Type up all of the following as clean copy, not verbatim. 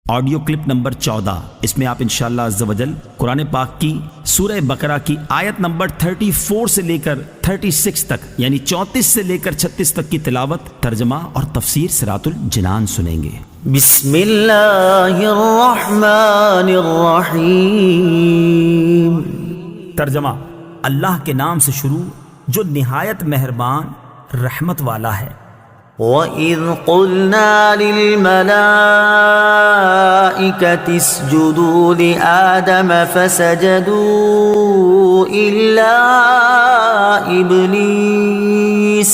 Audio clip number 14۔ اس میں آپ انشاءاللہ عز و جل قرآن پاک کی سورہ بقرہ کی آیت نمبر 34 سے لے کر 36 تک، یعنی 34 سے لے کر 36 تک کی تلاوت، ترجمہ اور تفسیر صراط الجنان سنیں گے۔ بسم اللہ الرحمن الرحیم۔ ترجمہ: اللہ کے نام سے شروع جو نہایت مہربان رحمت والا ہے۔ وَإِذْ قُلْنَا لِلْمَلَائِكَةِ اسْجُدُوا لِآدَمَ فَسَجَدُوا إِلَّا إِبْلِيسَ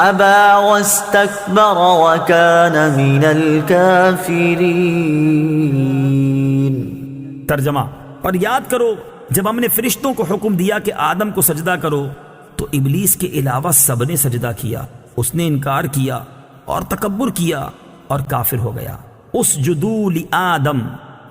أَبَى وَاسْتَكْبَرَ وَكَانَ مِنَ الْكَافِرِينَ۔ ترجمہ: اور یاد کرو جب ہم نے فرشتوں کو حکم دیا کہ آدم کو سجدہ کرو تو ابلیس کے علاوہ سب نے سجدہ کیا، اس نے انکار کیا اور تکبر کیا اور کافر ہو گیا۔ اسجدوا لآدم،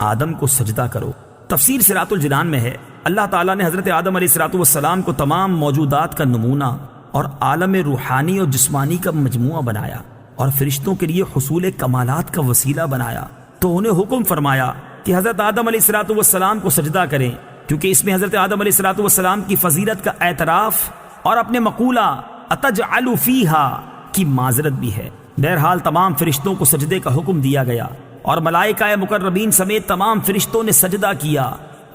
آدم کو سجدہ کرو۔ تفسیر صراط الجنان میں ہے اللہ تعالیٰ نے حضرت آدم علیہ السلام کو تمام موجودات کا نمونہ اور عالم روحانی اور جسمانی کا مجموعہ بنایا اور فرشتوں کے لیے حصول کمالات کا وسیلہ بنایا، تو انہیں حکم فرمایا کہ حضرت آدم علیہ السلام کو سجدہ کریں، کیونکہ اس میں حضرت آدم علیہ السلام کی فضیلت کا اعتراف اور اپنے مقولہ اتجعل فیہا کی معذرت بھی ہے۔ بہرحال تمام فرشتوں کو سجدے کا حکم دیا گیا اور ملائکہ مقربین سمیت تمام فرشتوں نے سجدہ کیا،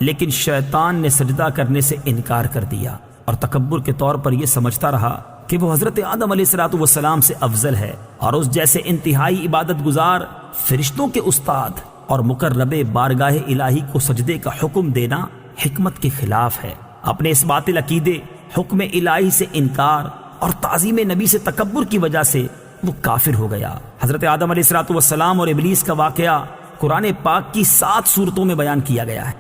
لیکن شیطان نے سجدہ کرنے سے انکار کر دیا اور تکبر کے طور پر یہ سمجھتا رہا کہ وہ حضرت آدم علیہ السلام سے افضل ہے، اور اس جیسے انتہائی عبادت گزار فرشتوں کے استاد اور مقرب بارگاہ الہی کو سجدے کا حکم دینا حکمت کے خلاف ہے۔ اپنے اس باطل عقیدے، حکم الہی سے انکار اور تعظیم نبی سے تکبر کی وجہ سے وہ کافر ہو گیا۔ حضرت آدم علیہ السلام اور ابلیس کا واقعہ قرآن پاک کی 7 سورتوں میں بیان کیا گیا ہے۔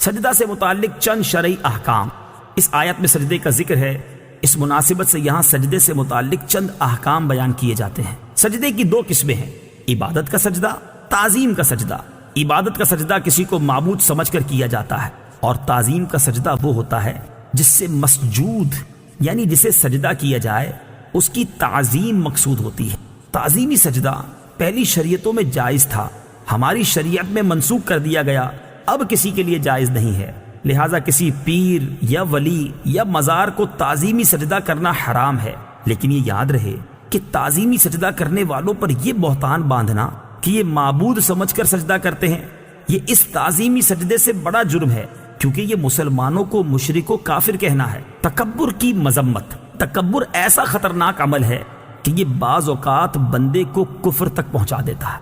سجدہ سے متعلق چند شرعی احکام اس آیت میں سجدے کا ذکر ہے، اس مناسبت سے یہاں سجدے سے متعلق چند احکام بیان کیے جاتے ہیں۔ سجدے کی 2 قسمیں ہیں، عبادت کا سجدہ، تعظیم کا سجدہ۔ عبادت کا سجدہ کسی کو معبود سمجھ کر کیا جاتا ہے، اور تعظیم کا سجدہ وہ ہوتا ہے جس سے مسجود یعنی جسے سجدہ کیا جائے اس کی تعظیم مقصود ہوتی ہے۔ تعظیمی سجدہ پہلی شریعتوں میں جائز تھا، ہماری شریعت میں منسوخ کر دیا گیا، اب کسی کے لیے جائز نہیں ہے، لہٰذا کسی پیر یا ولی یا مزار کو تعظیمی سجدہ کرنا حرام ہے۔ لیکن یہ یاد رہے کہ تعظیمی سجدہ کرنے والوں پر یہ بہتان باندھنا کہ یہ معبود سمجھ کر سجدہ کرتے ہیں، یہ اس تعظیمی سجدے سے بڑا جرم ہے، کیونکہ یہ مسلمانوں کو مشرک و کافر کہنا ہے۔ تکبر کی مذمت۔ تکبر ایسا خطرناک عمل ہے کہ یہ بعض اوقات بندے کو کفر تک پہنچا دیتا ہے،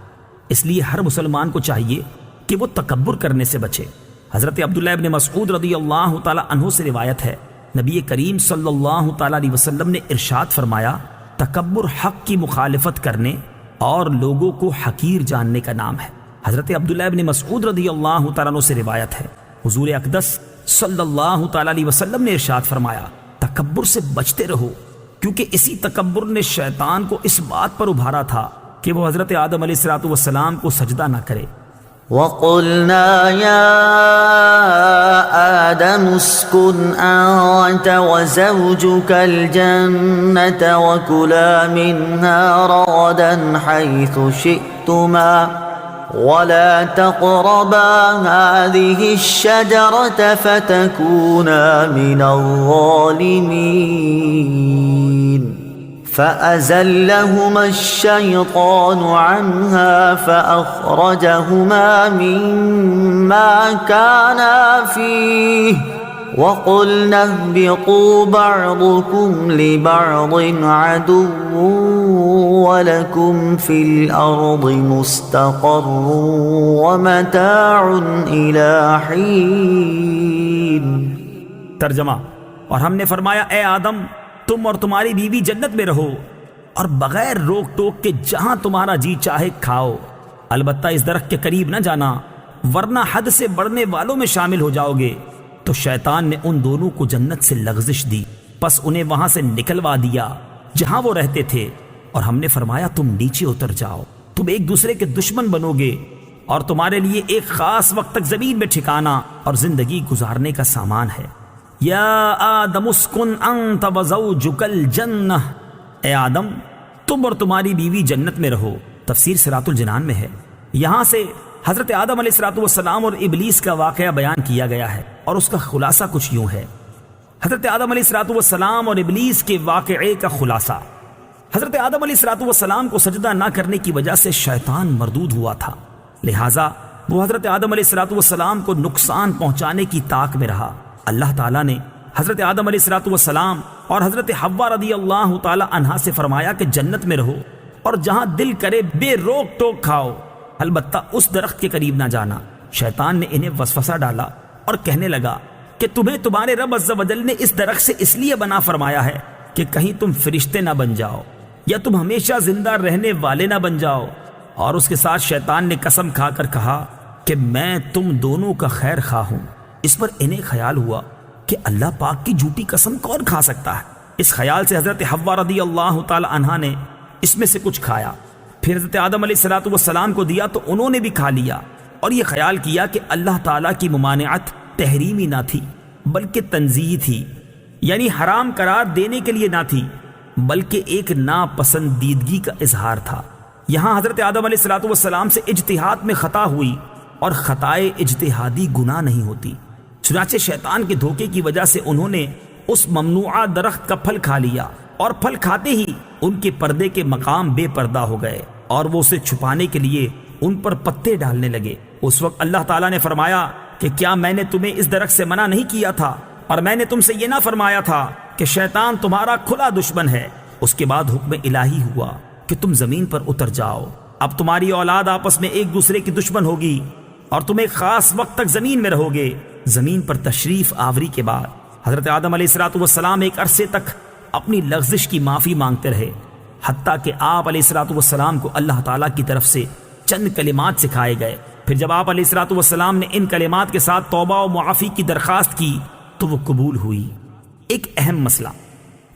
اس لیے ہر مسلمان کو چاہیے کہ وہ تکبر کرنے سے بچے۔ حضرت عبداللہ ابن مسعود رضی اللہ تعالی عنہ سے روایت ہے، نبی کریم صلی اللہ تعالی علیہ وسلم نے ارشاد فرمایا، تکبر حق کی مخالفت کرنے اور لوگوں کو حقیر جاننے کا نام ہے۔ حضرت عبداللہ ابن مسعود رضی اللہ تعالی عنہ سے روایت ہے، حضور اقدس صلی اللہ تعالی علیہ وسلم نے ارشاد فرمایا، تکبر سے بچتے رہو، کیونکہ اسی تکبر نے شیطان کو اس بات پر ابھارا تھا کہ وہ حضرت آدم علیہ السلام کو سجدہ نہ کرے۔ وَقُلْنَا يَا آدَمُ اسْكُنْ أَنْتَ وَزَوْجُكَ الْجَنَّةَ وَكُلَا مِنْهَا رَغَدًا حَيْثُ شِئْتُمَا وَلَا تَقْرَبَا هَذِهِ الشَّجَرَةَ فَتَكُونَا مِنَ الظَّالِمِينَ فَأَزَلَّهُمَا الشَّيْطَانُ عَنْهَا فَأَخْرَجَهُمَا مِمَّا كَانَا فِيهِ وَقُلْنَا اهْبِطُوا بَعْضُكُمْ لِبَعْضٍ عَدُوٌّ وَلَكُمْ فِي الْأَرْضِ مُسْتَقَرٌّ وَمَتَاعٌ إِلَى حِينٍ۔ ترجمہ: اور ہم نے فرمایا، اے آدم، تم اور تمہاری بیوی جنت میں رہو اور بغیر روک ٹوک کے جہاں تمہارا جی چاہے کھاؤ، البتہ اس درخت کے قریب نہ جانا ورنہ حد سے بڑھنے والوں میں شامل ہو جاؤ گے۔ تو شیطان نے ان دونوں کو جنت سے لغزش دی، پس انہیں وہاں سے نکلوا دیا جہاں وہ رہتے تھے، اور ہم نے فرمایا تم نیچے اتر جاؤ، تم ایک دوسرے کے دشمن بنو گے اور تمہارے لیے ایک خاص وقت تک زمین میں ٹھکانا اور زندگی گزارنے کا سامان ہے۔ یا آدم اسکن انت وزوجک الجنہ، اے آدم تم اور تمہاری بیوی جنت میں رہو۔ تفسیر صراط الجنان میں ہے، یہاں سے حضرت آدم علیہ السلام اور ابلیس کا واقعہ بیان کیا گیا ہے، اور اس کا خلاصہ کچھ یوں ہے۔ حضرت آدم علیہ السلام اور ابلیس کے واقعے کا خلاصہ: حضرت آدم علیہ السلام کو سجدہ نہ کرنے کی وجہ سے شیطان مردود ہوا تھا، لہٰذا وہ حضرت آدم علیہ السلام کو نقصان پہنچانے کی طاق میں رہا۔ اللہ تعالیٰ نے حضرت آدم علیہ السلام اور حضرت حوا رضی اللہ تعالی عنہا سے فرمایا کہ جنت میں رہو اور جہاں دل کرے بے روک ٹوک کھاؤ، البتہ اس درخت کے قریب نہ جانا۔ شیطان نے انہیں وسوسہ ڈالا اور کہنے لگا کہ تمہیں تمہارے رب عز و جل نے اس درخت سے اس لیے بنا فرمایا ہے کہ کہیں تم فرشتے نہ بن جاؤ یا تم ہمیشہ زندہ رہنے والے نہ بن جاؤ۔ اور اس کے ساتھ شیطان نے قسم کھا کر کہا کہ میں تم دونوں کا خیر خواہ ہوں۔ اس پر انہیں خیال ہوا کہ اللہ پاک کی جھوٹی قسم کون کھا سکتا ہے۔ اس خیال سے حضرت حوا رضی اللہ تعالی عنہا نے اس میں سے کچھ کھایا، پھر حضرت آدم علیہ السلام کو دیا تو انہوں نے بھی کھا لیا، اور یہ خیال کیا کہ اللہ تعالیٰ کی ممانعت تحریمی نہ تھی بلکہ تنزیہی تھی، یعنی حرام قرار دینے کے لیے نہ تھی بلکہ ایک ناپسندیدگی کا اظہار تھا۔ یہاں حضرت آدم علیہ السلام سے اجتہاد میں خطا ہوئی، اور خطائے اجتہادی گناہ نہیں ہوتی، چنانچہ شیطان کے دھوکے کی وجہ سے انہوں نے اس ممنوعہ درخت کا پھل کھا لیا، اور پھل کھاتے ہی ان کے پردے کے مقام بے پردہ ہو گئے، اور وہ اسے چھپانے کے لیے ان پر پتے ڈالنے لگے۔ اس وقت اللہ تعالیٰ نے فرمایا کہ کیا میں نے تمہیں اس درخت سے منع نہیں کیا تھا، اور میں نے تم سے یہ نہ فرمایا تھا کہ شیطان تمہارا کھلا دشمن ہے؟ اس کے بعد حکم الہی ہوا کہ تم زمین پر اتر جاؤ، اب تمہاری اولاد آپس میں ایک دوسرے کی دشمن ہوگی، اور تم ایک خاص وقت تک زمین میں رہو گے۔ زمین پر تشریف آوری کے بعد حضرت آدم علیہ السلام ایک عرصے تک اپنی لغزش کی معافی مانگتے رہے، حتیٰ کہ آپ علیہ السلام کو اللہ تعالیٰ کی طرف سے چند کلمات سکھائے گئے۔ پھر جب آپ علیہ السلام نے ان کلمات کے ساتھ توبہ و معافی کی درخواست کی تو وہ قبول ہوئی۔ ایک اہم مسئلہ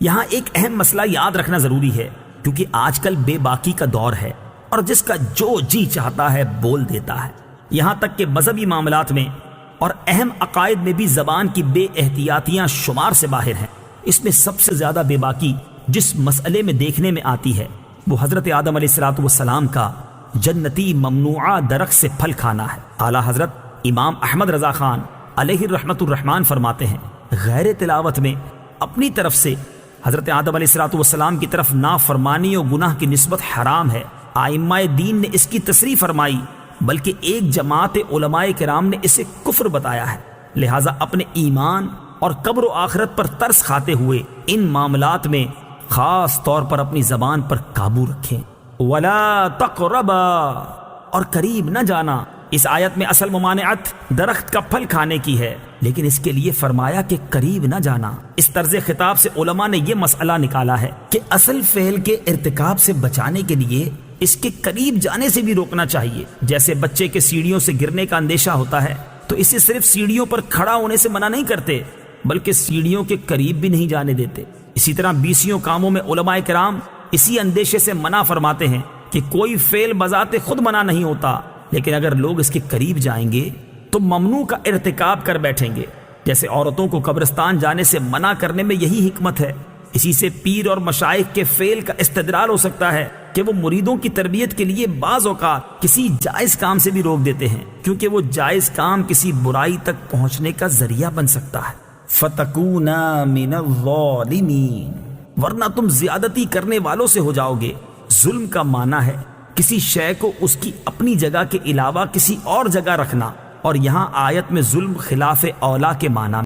یہاں ایک اہم مسئلہ یاد رکھنا ضروری ہے، کیونکہ آج کل بے باکی کا دور ہے، اور جس کا جو جی چاہتا ہے بول دیتا ہے، یہاں تک کہ مذہبی معاملات میں اور اہم عقائد میں بھی زبان کی بے احتیاطیاں شمار سے باہر ہیں۔ اس میں سب سے زیادہ بے باکی جس مسئلے میں دیکھنے میں آتی ہے وہ حضرت آدم علیہ السلام کا جنتی ممنوعہ درخت سے پھل کھانا ہے۔ اعلیٰ حضرت امام احمد رضا خان علیہ رحمت الرحمان فرماتے ہیں، غیر تلاوت میں اپنی طرف سے حضرت آدم علیہ السلام کی طرف نافرمانی و گناہ کی نسبت حرام ہے۔ ائمہ دین نے اس کی تصریح فرمائی، بلکہ ایک جماعت علماء کرام نے اسے کفر بتایا ہے۔ لہٰذا اپنے ایمان اور قبر و آخرت پر ترس کھاتے ہوئے ان معاملات میں خاص طور پر اپنی زبان پر قابو رکھیں۔ وَلَا تَقْرَبَا، اور قریب نہ جانا۔ اس آیت میں اصل ممانعت درخت کا پھل کھانے کی ہے، لیکن اس کے لیے فرمایا کہ قریب نہ جانا۔ اس طرز خطاب سے علماء نے یہ مسئلہ نکالا ہے کہ اصل فعل کے ارتکاب سے بچانے کے لیے اس کے قریب جانے سے بھی روکنا چاہیے۔ جیسے بچے کے سیڑھیوں سے گرنے کا اندیشہ ہوتا ہے تو اسے صرف سیڑھیوں پر کھڑا ہونے سے منع نہیں کرتے بلکہ سیڑھیوں کے قریب بھی نہیں جانے دیتے۔ اسی طرح بیسیوں کاموں میں علماء کرام اسی اندیشے سے منع فرماتے ہیں کہ کوئی فعل بذات خود منع نہیں ہوتا، لیکن اگر لوگ اس کے قریب جائیں گے تو ممنوع کا ارتکاب کر بیٹھیں گے۔ جیسے عورتوں کو قبرستان جانے سے منع کرنے میں یہی حکمت ہے۔ اسی سے پیر اور مشائخ کے فعل کا استدلال ہو سکتا ہے کہ وہ مریدوں کی تربیت کے لیے بعض اوقات کسی جائز کام سے بھی روک دیتے ہیں، کیونکہ وہ جائز کام کسی برائی تک پہنچنے کا ذریعہ بن سکتا ہے۔ فَتَكُونَا مِنَ الظَّالِمِينَ، ورنہ تم زیادتی کرنے والوں سے ہو جاؤ گے۔ ظلم کا معنی ہے کسی شے کو اس کی اپنی جگہ کے علاوہ کسی اور جگہ رکھنا، اور یہاں آیت میں ظلم خلاف اولا کے معنی